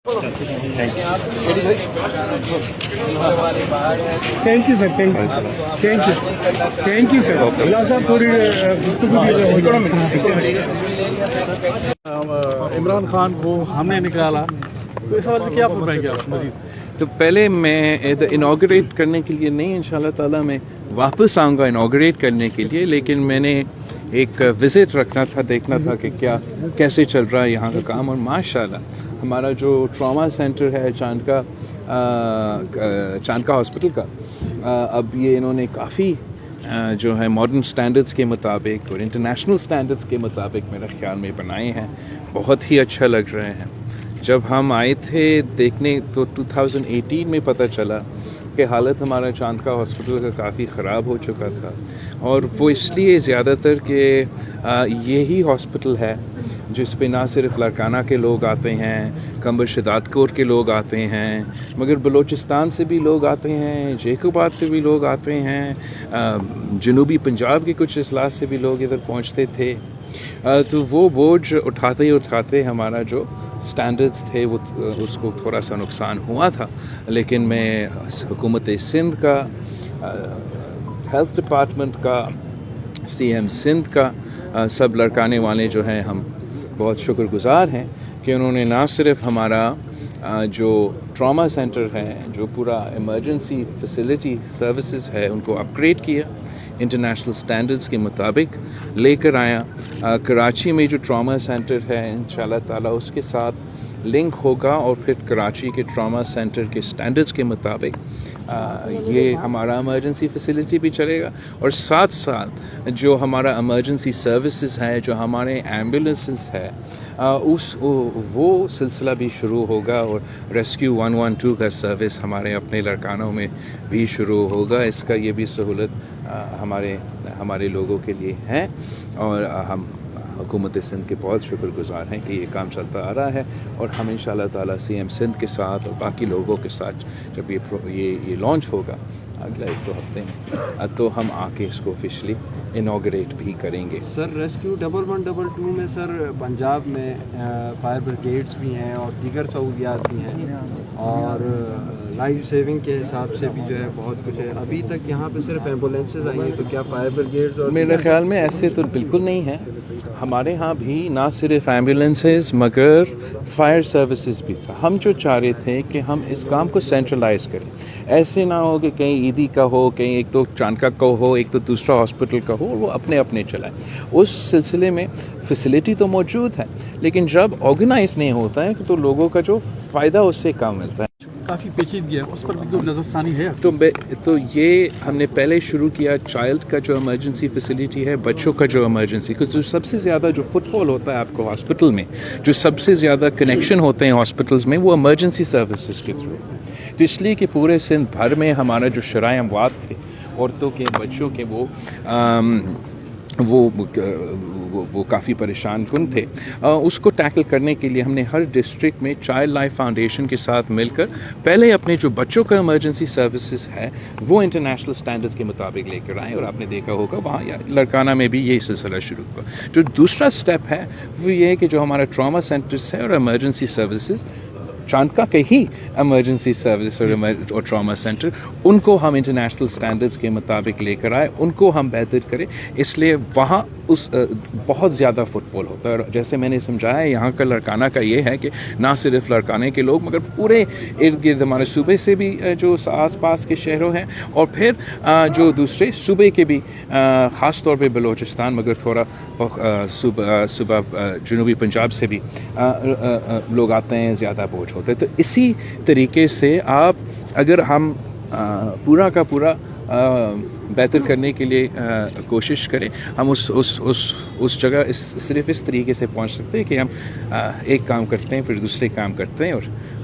Thank you sir, thank you sir. Allah صاحب تھوڑی عمران خان کو ہم نے نکالا تو اس حوالے سے کیا فرمائیں گے آپ مزید؟ تو پہلے میں انوگریٹ کرنے کے لیے نہیں، انشاءاللہ تعالیٰ میں واپس آؤں گا انوگریٹ کرنے کے لیے، لیکن میں نے ایک وزٹ رکھنا تھا، دیکھنا تھا کہ کیسے چل رہا ہے یہاں کا کام. اور ماشاءاللہ ہمارا جو ٹراما سینٹر ہے چاندکا ہاسپٹل کا، اب یہ انہوں نے کافی جو ہے ماڈرن سٹینڈرڈز کے مطابق اور انٹرنیشنل سٹینڈرڈز کے مطابق میرے خیال میں بنائے ہیں. بہت ہی اچھا لگ رہے ہیں. جب ہم آئے تھے دیکھنے تو 2018 میں پتہ چلا کہ حالت ہمارا چاندکا ہاسپٹل کا کافی خراب ہو چکا تھا، اور وہ اس لیے زیادہ تر کہ یہی ہاسپٹل ہے جس پہ نہ صرف لاڑکانہ کے لوگ آتے ہیں، کمبر شداد کور کے لوگ آتے ہیں، مگر بلوچستان سے بھی لوگ آتے ہیں، جیکوباد سے بھی لوگ آتے ہیں، جنوبی پنجاب کے کچھ اضلاع سے بھی لوگ ادھر پہنچتے تھے. تو وہ بوجھ اٹھاتے ہمارا جو سٹینڈرڈز تھے وہ اس کو تھوڑا سا نقصان ہوا تھا. لیکن میں حکومت سندھ کا، ہیلتھ ڈپارٹمنٹ کا، سی ایم سندھ کا، سب لڑکانے والے جو ہیں ہم بہت شکر گزار ہیں کہ انہوں نے نہ صرف ہمارا جو ٹراما سینٹر ہے، جو پورا ایمرجنسی فیسلٹی سروسز ہے، ان کو اپ گریڈ کیا، انٹرنیشنل سٹینڈرڈز کے مطابق لے کر آیا. کراچی میں جو ٹراما سینٹر ہے انشاءاللہ تعالیٰ اس کے ساتھ لنک ہوگا، اور پھر کراچی کے ٹراما سینٹر کے سٹینڈرڈز کے مطابق یہ ہمارا ایمرجنسی فیسلٹی بھی چلے گا، اور ساتھ ساتھ جو ہمارا ایمرجنسی سروسز ہے، جو ہمارے ایمبولینسز ہے، وہ سلسلہ بھی شروع ہوگا، اور ریسکیو 112 کا سروس ہمارے اپنے لڑکانوں میں بھی شروع ہوگا. اس کا یہ بھی سہولت ہمارے لوگوں کے لیے ہے، اور ہم حکومت سندھ کے بہت شکر گزار ہیں کہ یہ کام چلتا آ رہا ہے. اور ہم انشاءاللہ تعالیٰ سی ایم سندھ کے ساتھ اور باقی لوگوں کے ساتھ جب یہ لانچ ہوگا اگلا 1-2 ہفتے میں، تو ہم آ کے اس کو آفیشلی انوگریٹ بھی کریں گے. سر ریسکیو 1112 میں سر پنجاب میں فائر بریگیڈز بھی ہیں اور دیگر سہولیات بھی ہیں، اور لائف سیونگ کے حساب سے بھی جو ہے بہت کچھ ہے. ابھی تک یہاں پہ صرف ایمبولینسز آئی ہیں، تو کیا فائر بریگیڈز اور میرے خیال میں ایسے تو بالکل نہیں ہے. ہمارے ہاں بھی نہ صرف ایمبولینسز مگر فائر سروسز بھی تھا. ہم جو چاہ رہے تھے کہ ہم اس کام کو سینٹرلائز کریں، ایسے نہ ہو کہ کہیں عیدی کا ہو، کہیں ایک تو چاندکا کا ہو، ایک تو دوسرا ہاسپٹل کا ہو، وہ اپنے چلائیں. اس سلسلے میں فیسلٹی تو موجود ہے، لیکن جب آرگنائز نہیں ہوتا ہے تو لوگوں کا جو فائدہ اس سے کم ملتا ہے. کافی پیچیدگی ہے، اس پر بھی کوئی نظر ثانی ہے؟ تو یہ ہم نے پہلے شروع کیا چائلڈ کا جو ایمرجنسی فیسلٹی ہے، بچوں کا جو ایمرجنسی، جو سب سے زیادہ جو فٹ فال ہوتا ہے آپ کو ہاسپٹل میں، جو سب سے زیادہ کنیکشن ہوتے ہیں ہاسپٹلز میں، وہ ایمرجنسی سروسز کے تھرو. تو اس لیے کہ پورے سندھ بھر میں ہمارا جو شرائع اموات تھے عورتوں کے، بچوں کے، وہ کافی پریشان کن تھے. اس کو ٹیکل کرنے کے لیے ہم نے ہر ڈسٹرکٹ میں چائلڈ لائف فاؤنڈیشن کے ساتھ مل کر پہلے اپنے جو بچوں کا ایمرجنسی سروسز ہے وہ انٹرنیشنل سٹینڈرڈز کے مطابق لے کر آئیں، اور آپ نے دیکھا ہوگا وہاں لڑکانہ میں بھی یہی سلسلہ شروع ہوا. جو دوسرا سٹیپ ہے وہ یہ ہے کہ جو ہمارا ٹراما سینٹرز ہے اور ایمرجنسی سروسز، چاندکا کے ہی ایمرجنسی سروس اور ٹراما سینٹر، ان کو ہم انٹرنیشنل سٹینڈرڈز کے مطابق لے کر آئے، ان کو ہم بہتر کریں. اس لیے وہاں بہت زیادہ فٹ فال ہوتا ہے. اور جیسے میں نے سمجھایا یہاں کا لڑکانہ کا یہ ہے کہ نہ صرف لڑکانے کے لوگ مگر پورے ارد گرد ہمارے صوبے سے بھی جو آس پاس کے شہروں ہیں، اور پھر جو دوسرے صوبے کے بھی، خاص طور پہ بلوچستان، مگر تھوڑا صوبہ جنوبی پنجاب سے بھی لوگ آتے ہیں، زیادہ بوجھ ہوتے ہیں. تو اسی طریقے سے اگر ہم پورا کا پورا بہتر کرنے کے لیے کوشش کریں، ہم اس جگہ صرف اس طریقے سے پہنچ سکتے ہیں کہ ہم ایک کام کرتے ہیں پھر دوسرے کام کرتے ہیں اور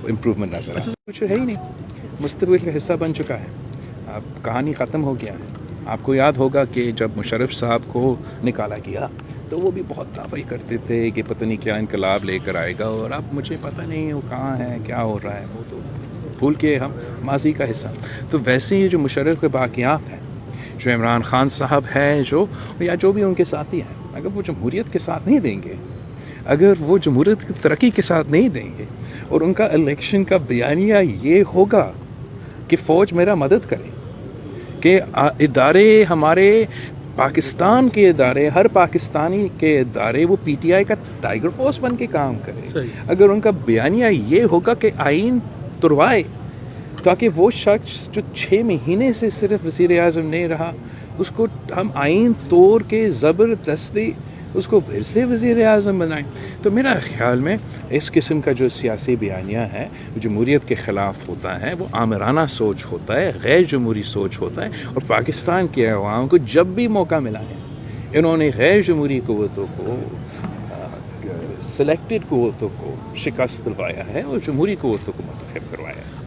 امپروومنٹ نظر آتا ہے. کچھ ہے ہی نہیں، مستقبل کا حصہ بن چکا ہے. اب کہانی ختم ہو گیا ہے. آپ کو یاد ہوگا کہ جب مشرف صاحب کو نکالا گیا تو وہ بھی بہت دعوی کرتے تھے کہ پتہ نہیں کیا انقلاب لے کر آئے گا، اور اب مجھے پتہ نہیں وہ کہاں ہے، کیا ہو رہا ہے، وہ تو بھول کے ہم ماضی کا حصہ. تو ویسے ہی جو مشرف کے باقیات ہیں، جو عمران خان صاحب ہے، یا جو بھی ان کے ساتھی ہیں، اگر وہ جمہوریت کے ساتھ نہیں دیں گے، اگر وہ جمہوریت کی ترقی کے ساتھ نہیں دیں گے اور ان کا الیکشن کا بیانیہ یہ ہوگا کہ فوج میرا مدد کرے، کہ ادارے ہمارے پاکستان کے ادارے، ہر پاکستانی کے ادارے وہ پی ٹی آئی کا ٹائیگر فورس بن کے کام کرے، صحیح. اگر ان کا بیانیہ یہ ہوگا کہ آئین تروائے تاکہ وہ شخص جو 6 مہینے سے صرف وزیر اعظم نہیں رہا اس کو ہم آئین توڑ کے زبردستی اس کو پھر سے وزیر اعظم بنائیں، تو میرا خیال میں اس قسم کا جو سیاسی بیانیہ ہے جمہوریت کے خلاف ہوتا ہے، وہ آمرانہ سوچ ہوتا ہے، غیر جمہوری سوچ ہوتا ہے، اور پاکستان کے عوام کو جب بھی موقع ملا ہے انہوں نے غیر جمہوری قوتوں کو، سلیکٹڈ قوتوں کو شکست دلوایا ہے اور جمہوری قوتوں کو منتخب کروایا ہے۔